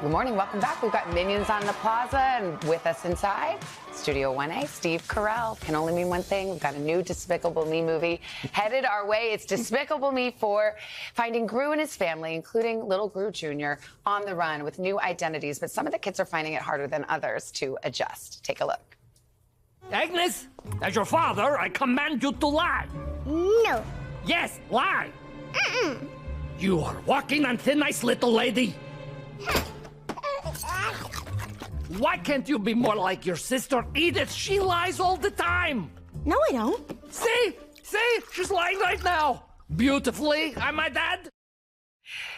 Good morning. Welcome back. We've got Minions on the Plaza, and with us inside, Studio 1A, Steve Carell. Can only mean one thing. We've got a new Despicable Me movie headed our way. It's Despicable Me 4, finding Gru and his family, including little Gru Jr., on the run with new identities. But some of the kids are finding it harder than others to adjust. Take a look. Agnes, as your father, I command you to lie. No. Yes, lie. You are walking on thin ice, little lady. Why can't you be more like your sister Edith? She lies all the time. No, I don't. See? She's lying right now. Beautifully, am I dad?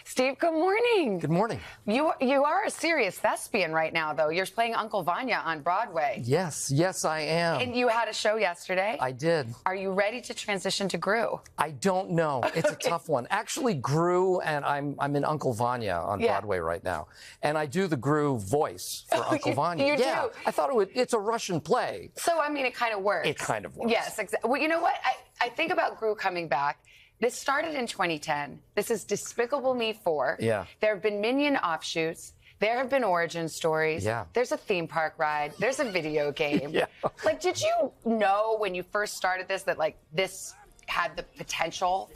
Steve, good morning. Good morning. You are a serious thespian right now, though. You're playing Uncle Vanya on Broadway. Yes, I am. And you had a show yesterday. I did. Are you ready to transition to Gru? I don't know. It's a tough one. Actually, Gru, and I'm in Uncle Vanya on Broadway right now, and I do the Gru voice for Uncle Vanya. You do? I thought it's a Russian play. So I mean, it kind of works. It kind of works. Yes, exactly. Well, you know what? I think about Gru coming back. This started in 2010. This is Despicable Me 4. Yeah. There have been Minion offshoots. There have been origin stories. Yeah. There's a theme park ride. There's a video game. Yeah. Like, did you know when you first started this that, like, this had the potential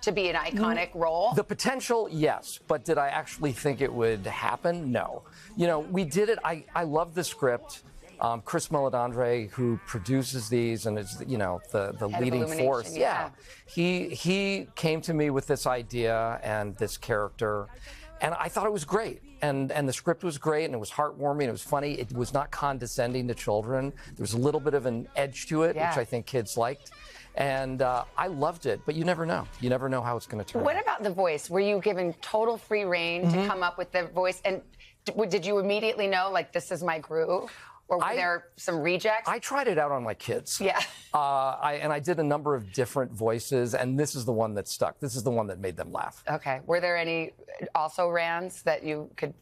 to be an iconic role? The potential, yes. But did I actually think it would happen? No. You know, we did it. I love the script. Chris Meledandri, who produces these and is, you know, the leading force. Yeah. He came to me with this idea and this character, and I thought it was great. And the script was great, and it was heartwarming, it was funny. It was not condescending to children. There was a little bit of an edge to it, which I think kids liked. And I loved it, but you never know. You never know how it's going to turn out. What about the voice? Were you given total free reign to come up with the voice? And did you immediately know, like, this is my Gru? Or were there some rejects? I tried it out on my kids. Yeah. I did a number of different voices, and this is the one that stuck. This is the one that made them laugh. Okay. Were there any also-rans that you could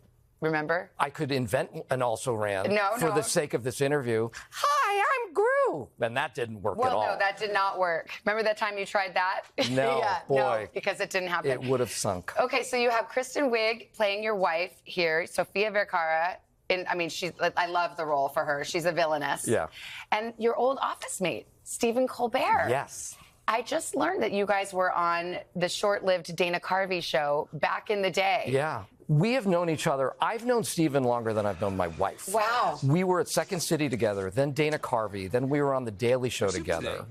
remember? I could invent an also-ran for the sake of this interview. Hi, I'm Gru. And that didn't work at all. Well, no, that did not work. Remember that time you tried that? No, boy. No, because it didn't happen. It would have sunk. Okay, so you have Kristen Wiig playing your wife here, Sofia Vergara. I love the role for her. She's a villainess. Yeah. And your old office mate, Stephen Colbert. Yes. I just learned that you guys were on the short-lived Dana Carvey show back in the day. Yeah. We have known each other. I've known Stephen longer than I've known my wife. Wow. We were at Second City together, then Dana Carvey, then we were on The Daily Show together.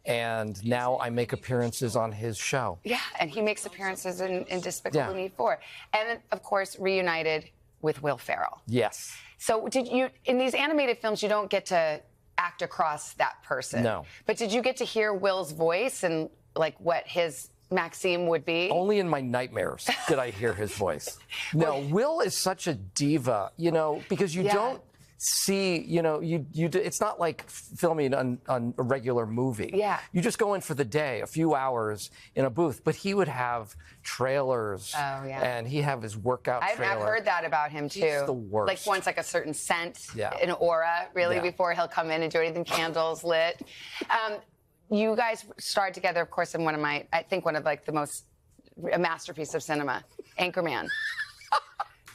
And now I make appearances on his show. Yeah, and he makes appearances in Despicable Me 4. And, of course, reunited with Will Ferrell. Yes. So in these animated films, you don't get to act across that person. No. But did you get to hear Will's voice and, like, what his Maxime would be? Only in my nightmares did I hear his voice. No, Will is such a diva, you know, because you don't see, you know, it's not like filming on a regular movie. Yeah. You just go in for the day, a few hours in a booth, but he would have trailers. Oh, yeah. And he'd have his workout trailer. I've heard that about him, too. He's the worst. Like, once, like, a certain scent, Yeah. an aura, really, Yeah. before he'll come in and do anything, candles lit. You guys starred together, of course, in one of a masterpiece of cinema, Anchorman.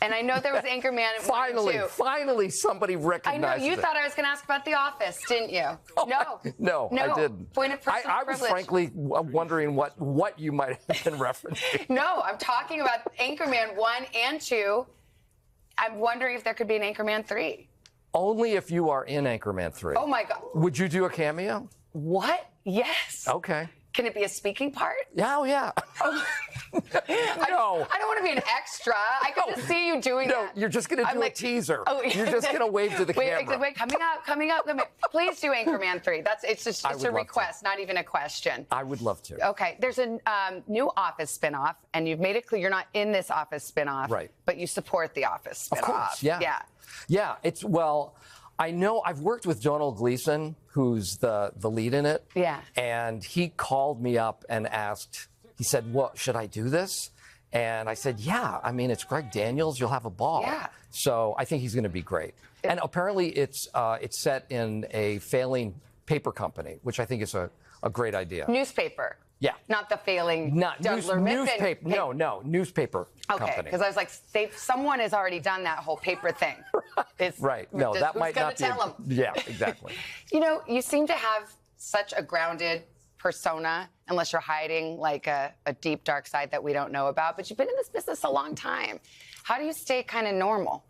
And I know there was Anchorman in Finally, somebody recognized it. I know, you thought I was going to ask about The Office, didn't you? No, I didn't. Point of personal I was privilege. frankly wondering what you might have been referencing. No, I'm talking about Anchorman 1 and 2. I'm wondering if there could be an Anchorman 3. Only if you are in Anchorman 3. Oh, my God. Would you do a cameo? What? Yes. Okay. Can it be a speaking part? Yeah, oh, yeah. No. I don't want to be an extra. I could just see you doing that. No, you're just going to do a teaser. Oh, you're just going to wave to the camera. Wait, coming up. Please do Anchorman 3. It's just a request, not even a question. I would love to. Okay, there's a new Office spinoff, and you've made it clear you're not in this Office spinoff, right? But you support the Office spinoff. Of course, yeah. I know I've worked with Donald Gleason, who's the lead in it. Yeah. And he called me up and asked, he said, "Well, should I do this?" And I said, "Yeah, I mean, it's Greg Daniels. You'll have a ball." Yeah. So I think he's going to be great. And apparently it's set in a failing paper company, which I think is a great idea. Newspaper. Yeah. Not the failing Not newspaper. No, newspaper Okay, company. because I was like, someone has already done that whole paper thing. Right. No, that might not be. Who's going to tell them? Yeah, exactly. You know, you seem to have such a grounded persona, unless you're hiding like a deep, dark side that we don't know about. But you've been in this business a long time. How do you stay kind of normal?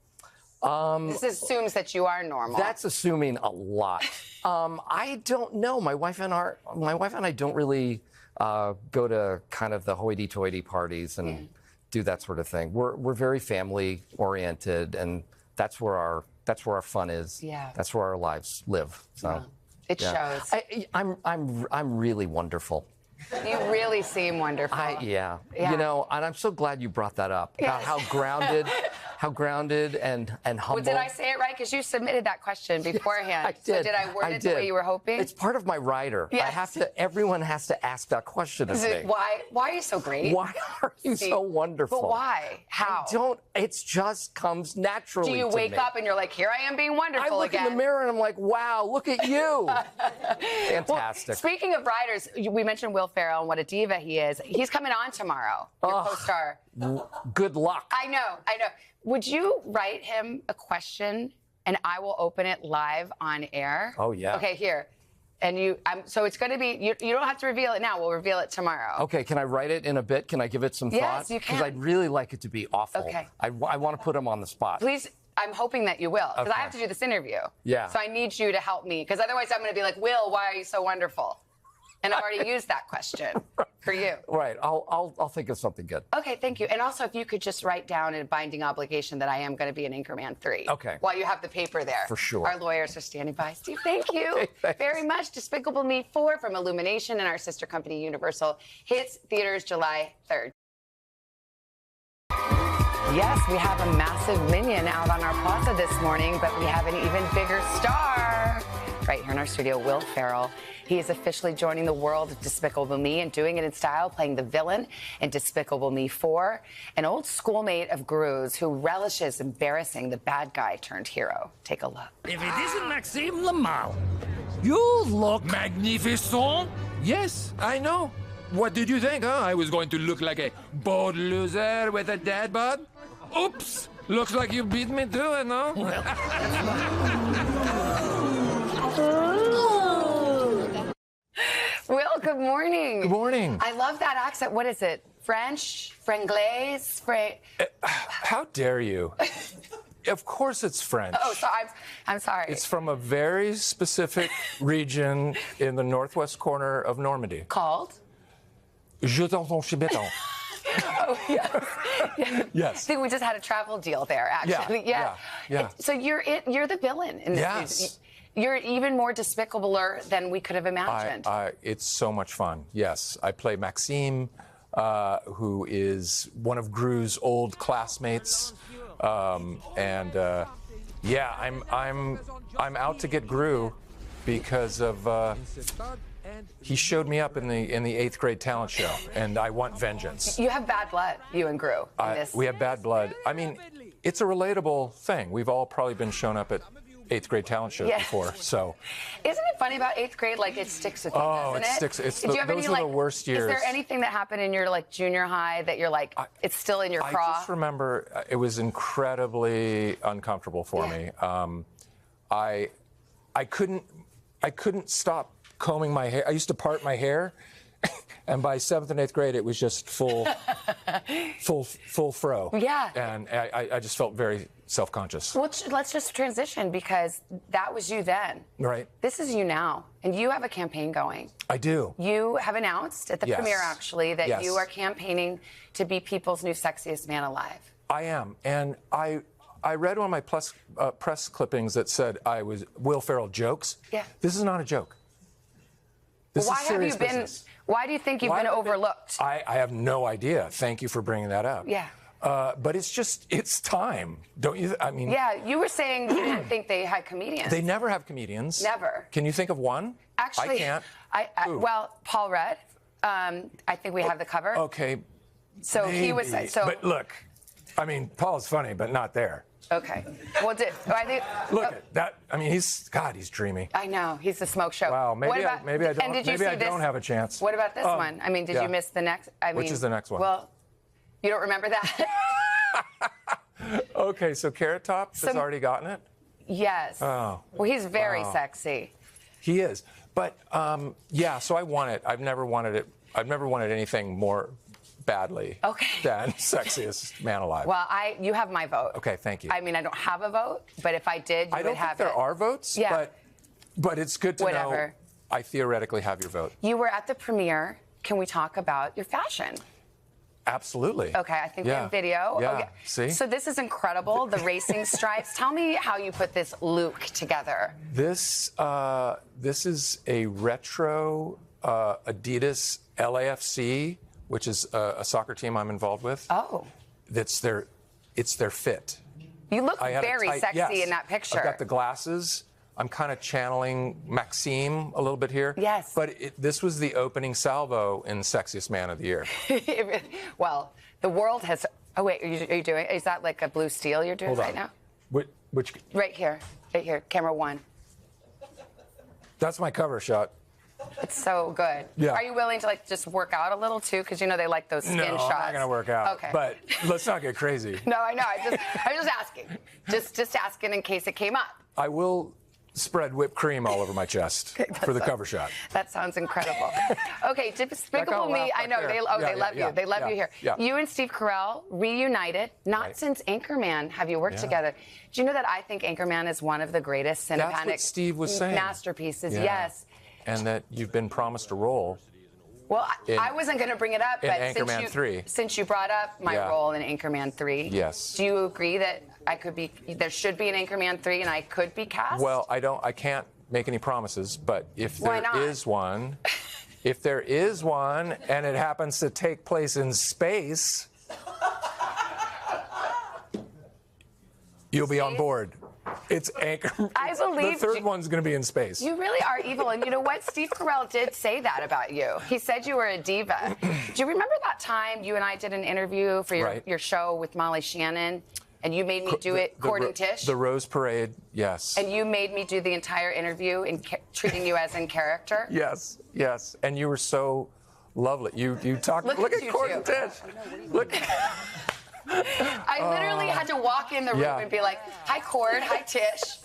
This assumes that you are normal. That's assuming a lot. I don't know. My wife and I don't really go to kind of the hoity-toity parties and do that sort of thing. We're very family oriented, and that's where our fun is. Yeah. That's where our lives live. So it shows. I'm really wonderful. You really seem wonderful. Yeah. Yeah. You know, and I'm so glad you brought that up about how grounded and humble. Well, did I say it right? Because you submitted that question beforehand. I did. So did I word it the way you were hoping? It's part of my rider. Yes. Everyone has to ask that question of me. Why are you so great? Why are you so wonderful? But why? How? It just comes naturally. Do you to wake me. up and you're like, here I am being wonderful I look again? in the mirror and I'm like, wow, look at you. Fantastic. Well, speaking of writers, we mentioned Will Ferrell and what a diva he is. He's coming on tomorrow, your co-star. Good luck. I know. Would you write him a question and I will open it live on air? Oh, yeah. Okay, here. And so it's going to be, you don't have to reveal it now. We'll reveal it tomorrow. Okay, can I write it in a bit? Can I give it some thought? Yes, you can. Because I'd really like it to be awful. Okay. I want to put him on the spot. Please, I'm hoping that you will, because Okay. I have to do this interview. Yeah. So I need you to help me, because otherwise I'm going to be like, Will, why are you so wonderful? And I've already used that question for you. Right. I'll think of something good. Okay, thank you. And also, if you could just write down a binding obligation that I am going to be in Anchorman 3. Okay. While you have the paper there. For sure. Our lawyers are standing by. Steve, thank you Okay, thanks. very much. Despicable Me 4 from Illumination and our sister company Universal hits theaters July 3rd. Yes, we have a massive minion out on our plaza this morning, but we have an even bigger star right here in our studio, Will Ferrell. He is officially joining the world of Despicable Me and doing it in style, playing the villain in Despicable Me 4, an old schoolmate of Gru's who relishes embarrassing the bad guy turned hero. Take a look. If it isn't Maxime Lamar, you look Magnificent? Yes, I know. What did you think, huh? I was going to look like a bored loser with a dad bod? Oops! Looks like you beat me to it, no? Will, good morning. Good morning. I love that accent. What is it? French? Franglaise? How dare you? Of course it's French. Oh, so I'm sorry. It's from a very specific region in the northwest corner of Normandy. Called? Je t'entends chez béton. Oh, yes. Yeah. Yes. See, we just had a travel deal there, actually. Yeah. So you're the villain in this Yes. movie. You're even more despicabler than we could have imagined. It's so much fun. Yes, I play Maxime, who is one of Gru's old classmates, I'm out to get Gru because of he showed me up in the 8th grade talent show, and I want vengeance. You have bad blood, you and Gru. In this. We have bad blood. I mean, it's a relatable thing. We've all probably been shown up at 8th grade talent shows before, so. Isn't it funny about 8th grade? Like, it sticks with you, doesn't it? Sticks. Do you have those any, are the worst years. Is there anything that happened in your, junior high that you're like, it's still in your craw? I just remember it was incredibly uncomfortable for me. I couldn't stop combing my hair. I used to part my hair, and by 7th and 8th grade, it was just full fro. Yeah. And I just felt very self-conscious. Well, let's just transition, because that was you then. Right. This is you now, and you have a campaign going. I do. You have announced at the premiere, actually, that you are campaigning to be people's new sexiest man alive. I am, and I read one of my press clippings that said I was Will Ferrell jokes. Yeah. This is not a joke. This is serious business. Why do you think you've been overlooked? I have no idea. Thank you for bringing that up. Yeah. But it's time, don't you? I mean. Yeah, you were saying you didn't think they had comedians. They never have comedians. Never. Can you think of one? Actually, I can't. Well, Paul Rudd. I think we have the cover. Okay. So maybe. he was. So but look, I mean, Paul's funny, but not there. Okay. Well, I think. Look at that. I mean, he's dreamy. I know. He's a smoke show. Wow. Maybe what about, I don't. And did you Maybe see I this? don't have a chance. What about this one? I mean, did you miss the next? Which is the next one? Well, you don't remember that? Okay, so Carrot Top has already gotten it? Yes. Oh. Well, he's very sexy. He is. But, yeah, so I want it. I've never wanted it. I've never wanted anything more badly than Sexiest Man Alive. Well, you have my vote. Okay, thank you. I mean, I don't have a vote, but if I did, you would have it. I don't think there are votes, but it's good to know I theoretically have your vote. You were at the premiere. Can we talk about your fashion? Absolutely. Okay, I think we have video. Yeah, okay. see? So this is incredible, the racing stripes. Tell me how you put this look together. This is a retro Adidas LAFC, which is a soccer team I'm involved with. Oh. It's their fit. You look very sexy in that picture. I've got the glasses. I'm kind of channeling Maxime a little bit here. Yes. But this was the opening salvo in Sexiest Man of the Year. Well, the world has. Oh wait, are you doing? Is that like a blue steel you're doing right now? Which? Right here, camera 1. That's my cover shot. It's so good. Yeah. Are you willing to like just work out a little too? Because you know they like those skin shots. No, I'm not gonna work out. Okay. But let's not get crazy. No, I know. I'm just asking. Just asking in case it came up. I will spread whipped cream all over my chest for the cover shot. That sounds incredible. Okay, Despicable Me. I know they love you. They love you here. Yeah. You and Steve Carell reunited. Not since Anchorman have you worked together. Do you know that I think Anchorman is one of the greatest cinematic Steve was saying. Masterpieces? Yeah. Yes. And that you've been promised a role. Well, I wasn't going to bring it up, but Anchorman 3. Since you brought up my role in Anchorman 3, yes. Do you agree that there should be an Anchorman 3 and I could be cast? Well, I can't make any promises, but if there is one, and it happens to take place in space, you'll be on board. It's Anchorman. I believe the third one's going to be in space. You really are evil. And you know what? Steve Carell did say that about you. He said you were a diva. Do you remember that time you and I did an interview for your show with Molly Shannon? And you made me do it courting Tish? The Rose Parade, yes. And you made me do the entire interview in treating you as in character? Yes, yes. And you were so lovely. You talked. Look at courting Tish. Look. I literally had to walk in the room and be like, hi, Cord, hi, Tish.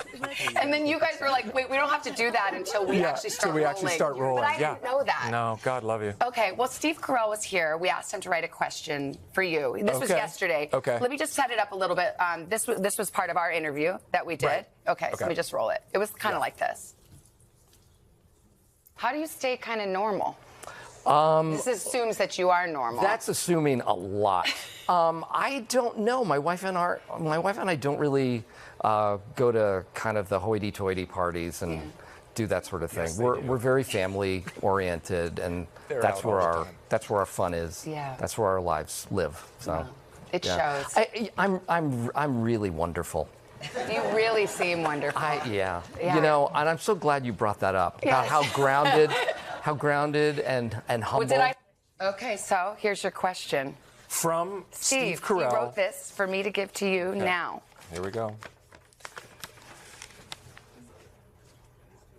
And then you guys were like, wait, we don't have to do that until we actually start rolling. Actually start rolling. But I didn't know that. No, God love you. Okay, well, Steve Carell was here. We asked him to write a question for you. This was yesterday. Okay. Let me just set it up a little bit. This was part of our interview that we did. Right. Okay, so let me just roll it. It was kind of like this. How do you stay kind of normal? This assumes that you are normal. That's assuming a lot. I don't know. My wife and I don't really go to kind of the hoity-toity parties and do that sort of thing. Yes, we're very family oriented, and that's where our fun is. Yeah. That's where our lives live. So it shows. I'm really wonderful. You really seem wonderful. Yeah. You know, and I'm so glad you brought that up about how grounded and humble. Okay, so here's your question. From Steve Carell. He wrote this for me to give to you now. Here we go.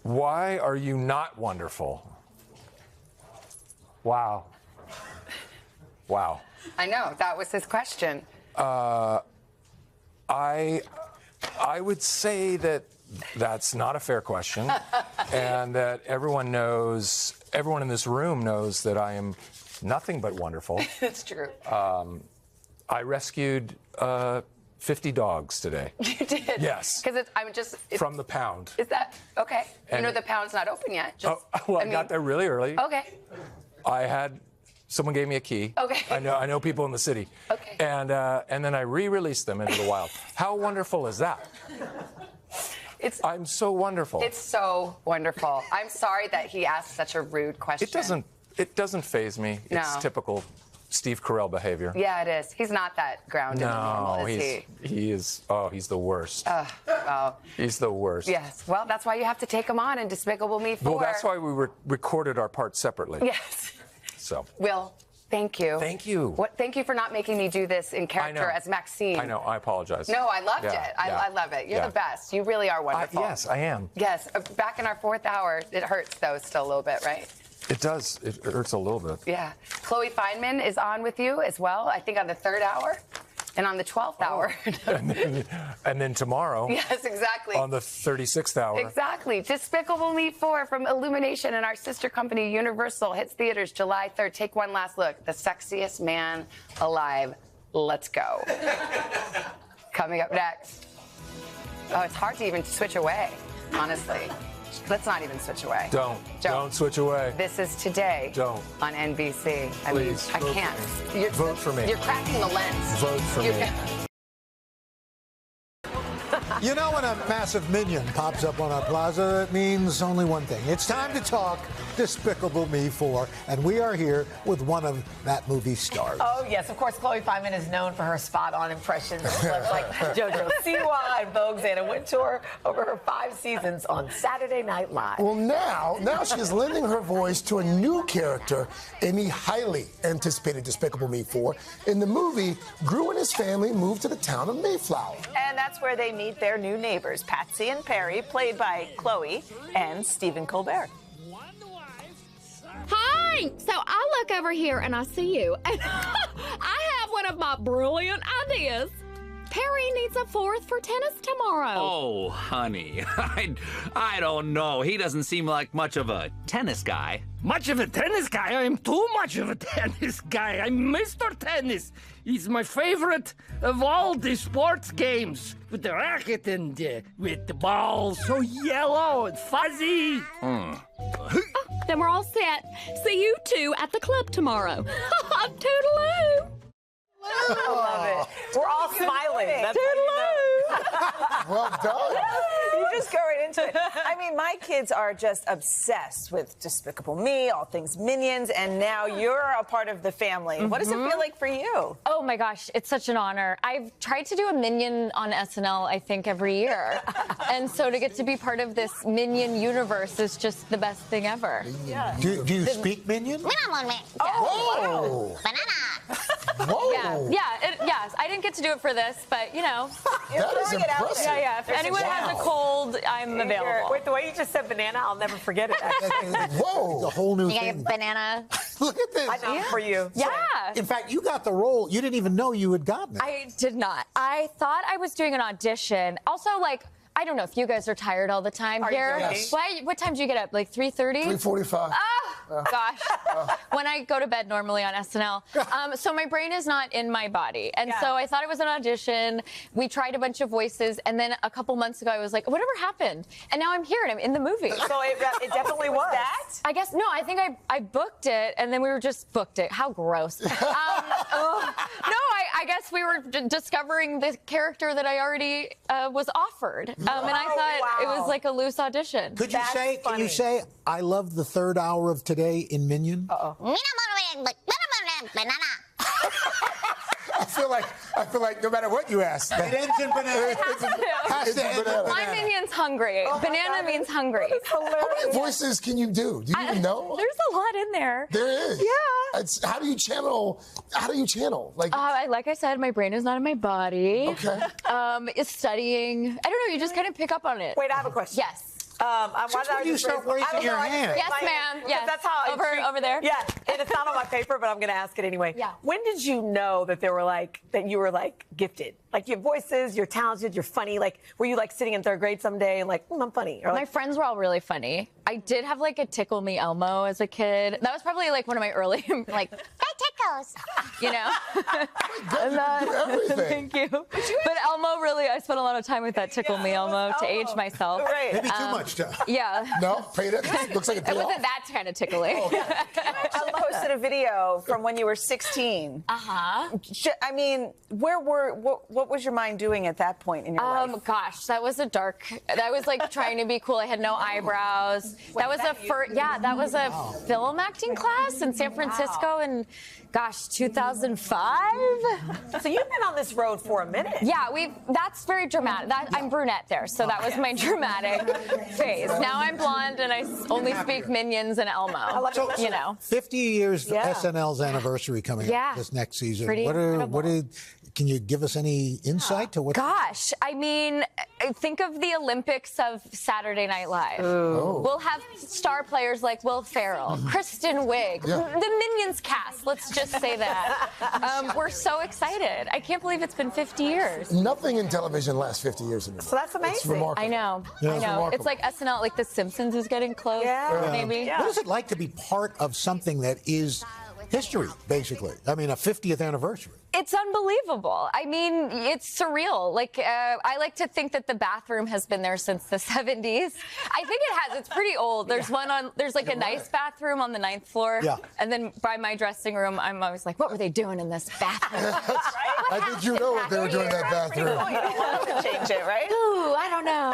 Why are you not wonderful? Wow. Wow. I know, that was his question. I would say that that's not a fair question, and that everyone in this room knows that I am nothing but wonderful. It's true. I rescued 50 dogs today. You did? Yes. Because from the pound. Is that okay? You know the pound's not open yet. I got there really early. Okay. Someone gave me a key. Okay. I know people in the city. Okay. And then I re-released them into the wild. How wonderful is that? I'm so wonderful. It's so wonderful. I'm sorry that he asked such a rude question. It doesn't faze me. No. It's typical Steve Carell behavior. Yeah, it is. He's not that grounded and normal, is he? He is. Oh, he's the worst. He's the worst. Yes. Well, that's why you have to take him on in Despicable Me 4. Well, that's why we recorded our parts separately. Yes. So. Will, Thank you. Thank you. Thank you for not making me do this in character as Maxine. I know. I apologize. No, I loved Yeah, it. I love it. You're yeah. the best. You really are wonderful. Yes, I am. Yes. Back in our 4th hour, it hurts though still a little bit, right? It does. It hurts a little bit. Yeah. Chloe Fineman is on with you as well, I think on the 3rd hour and on the 12th hour. And then tomorrow. Yes, exactly. On the 36th hour. Exactly. Despicable Me 4 from Illumination and our sister company Universal hits theaters July 3rd. Take one last look. The sexiest man alive. Let's go. Coming up next. Oh, it's hard to even switch away, honestly. Let's not even switch away. Don't switch away. This is Today. Don't. On NBC. Please, I vote can't. for me. Vote for me. You're cracking the lens. Vote for me. You know, when a massive minion pops up on our plaza, it means only one thing. It's time to talk Despicable Me 4, and we are here with one of that movie's stars. Oh, yes. Of course, Chloe Fineman is known for her spot-on impressions of clips like JoJo Siwa and Vogue's Anna Wintour over her 5 seasons on Saturday Night Live. Well, now she's lending her voice to a new character in the highly anticipated Despicable Me 4. In the movie, Gru and his family moved to the town of Mayflower. And that's where they meet their new neighbors, Patsy and Perry, played by Chloe and Stephen Colbert. Hi! So I look over here and I see you, and I have one of my brilliant ideas. Perry needs a 4th for tennis tomorrow. Oh, honey, I don't know. He doesn't seem like much of a tennis guy. Much of a tennis guy? I am too much of a tennis guy. I'm Mr. Tennis. He's my favorite of all the sports games. With the racket and with the ball so yellow and fuzzy. Then we're all set. See you two at the club tomorrow. Toodaloo! I love it. We're all smiling. That's Well done. You just go right into it. I mean, my kids are just obsessed with Despicable Me, all things Minions, and now you're a part of the family. What does it feel like for you? Oh my gosh, it's such an honor. I've tried to do a Minion on SNL, I think, every year. And so to get to be part of this Minion universe is just the best thing ever. Yeah. Do you speak Minion? Oh, Whoa. Yes, I didn't get to do it for this, but you know. That is impressive. Yeah. If anyone has a cold, I'm available. Wait, the way you just said banana, I'll never forget it. Whoa. The whole new You got thing. your banana. Look at this. I know for you. Yeah. In fact, you got the role. You didn't even know you had gotten it. I did not. I thought I was doing an audition. Also, like, I don't know if you guys are tired all the time Are you here. joking? Why? What time do you get up? Like 3:30? 3:45. Oh, gosh. When I go to bed normally on SNL. So my brain is not in my body. And so I thought it was an audition. We tried a bunch of voices. And then a couple months ago, I was like, whatever happened? And now I'm here and I'm in the movie. So it definitely was that? I guess, no, I think I booked it and then we were just booked it. How gross. No, I guess we were discovering the character that I already was offered. And I thought it was like a loose audition. Could you say, can you say, I love the 3rd hour of Today in Minion? I feel like no matter what you ask, It ends in banana. has to end with My Minion's hungry. Banana means hungry. How many voices can you do? Do you even know? There's a lot in there. There is. Yeah. How do you channel? Like, like I said, my brain is not in my body. Okay. It's studying. I don't know. You just kind of pick up on it. Wait, I have a question. Yes. Since when you start raising your hand? Yes, ma'am. Yes. That's how over there. Yeah, and it's not on my paper, but I'm going to ask it anyway. Yeah. When did you know that you were gifted? Like, your voices, you're talented, you're funny. Like, were you like sitting in 3rd grade someday and like, I'm funny? Or, My friends were all really funny. I did have like a Tickle Me Elmo as a kid. That was probably like one of my early like tickles. You know. you do everything. Thank you. But Elmo, really, I spent a lot of time with that Tickle Me Elmo to age myself. Right. Maybe too much, Joe. Yeah. No, pay that. Looks like a It payoff. wasn't that kind of tickling. I posted a video from when you were 16. I mean, what was your mind doing at that point in your life? Gosh, that was like trying to be cool. I had no eyebrows. That was a film acting class in San Francisco, and Gosh, 2005? So you've been on this road for a minute. Yeah, that's very dramatic. I'm brunette there, so that was my dramatic phase. Now I'm blonde and I only speak Minions and Elmo. So, you know. 50 years SNL's anniversary coming up this next season. Pretty Can you give us any insight to what? Gosh, I mean, think of the Olympics of Saturday Night Live. Oh. We'll have star players like Will Ferrell, Kristen Wiig, the Minions cast. Let's just say that. We're so excited. I can't believe it's been 50 years. Nothing in television lasts 50 years anymore. So that's amazing. It's remarkable. I know. Yeah, I it's know. remarkable. It's like SNL, like The Simpsons is getting close. Maybe. What is it like to be part of something that is history, basically? I mean, a 50th anniversary. It's unbelievable. I mean, it's surreal. Like, I like to think that the bathroom has been there since the 70s. I think it has. It's pretty old. There's there's like a nice bathroom on the 9th floor. Yeah. And then by my dressing room, I'm always like, what were they doing in this bathroom? I think you know what they were doing in that bathroom. You don't want them to change it, right? Ooh, I don't know.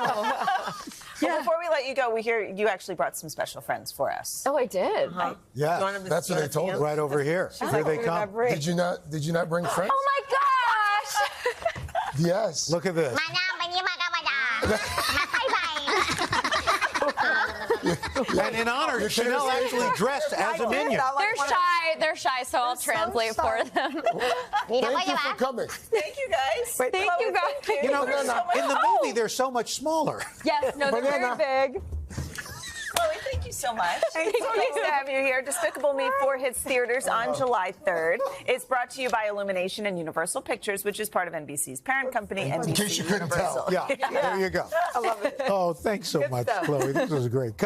Well, before we let you go, we hear you actually brought some special friends for us. Oh, I did. Yeah, that's what they told us. Right over here. Here they come. Did you not bring friends? Oh my gosh! Yes. Look at this. And in honor, Chanel actually dressed as a minion. They're shy, so I'll translate for them. Thank you for coming. Thank you guys. Thank you guys. You know, in the movie, they're so much smaller. Yes, no, they're very big. Chloe, thank you so much. Thank you. Nice to have you here. Despicable Me 4 hits theaters on July 3rd. It's brought to you by Illumination and Universal Pictures, which is part of NBC's parent company, NBC In case you couldn't tell. Yeah, there you go. I love it. Oh, thanks so much, stuff. Chloe. This was great.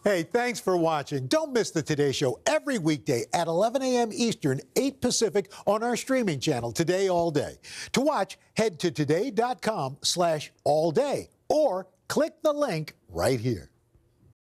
Hey, thanks for watching. Don't miss the Today Show every weekday at 11 a.m. Eastern, 8 Pacific on our streaming channel, Today All Day. To watch, head to today.com/allday or click the link right here.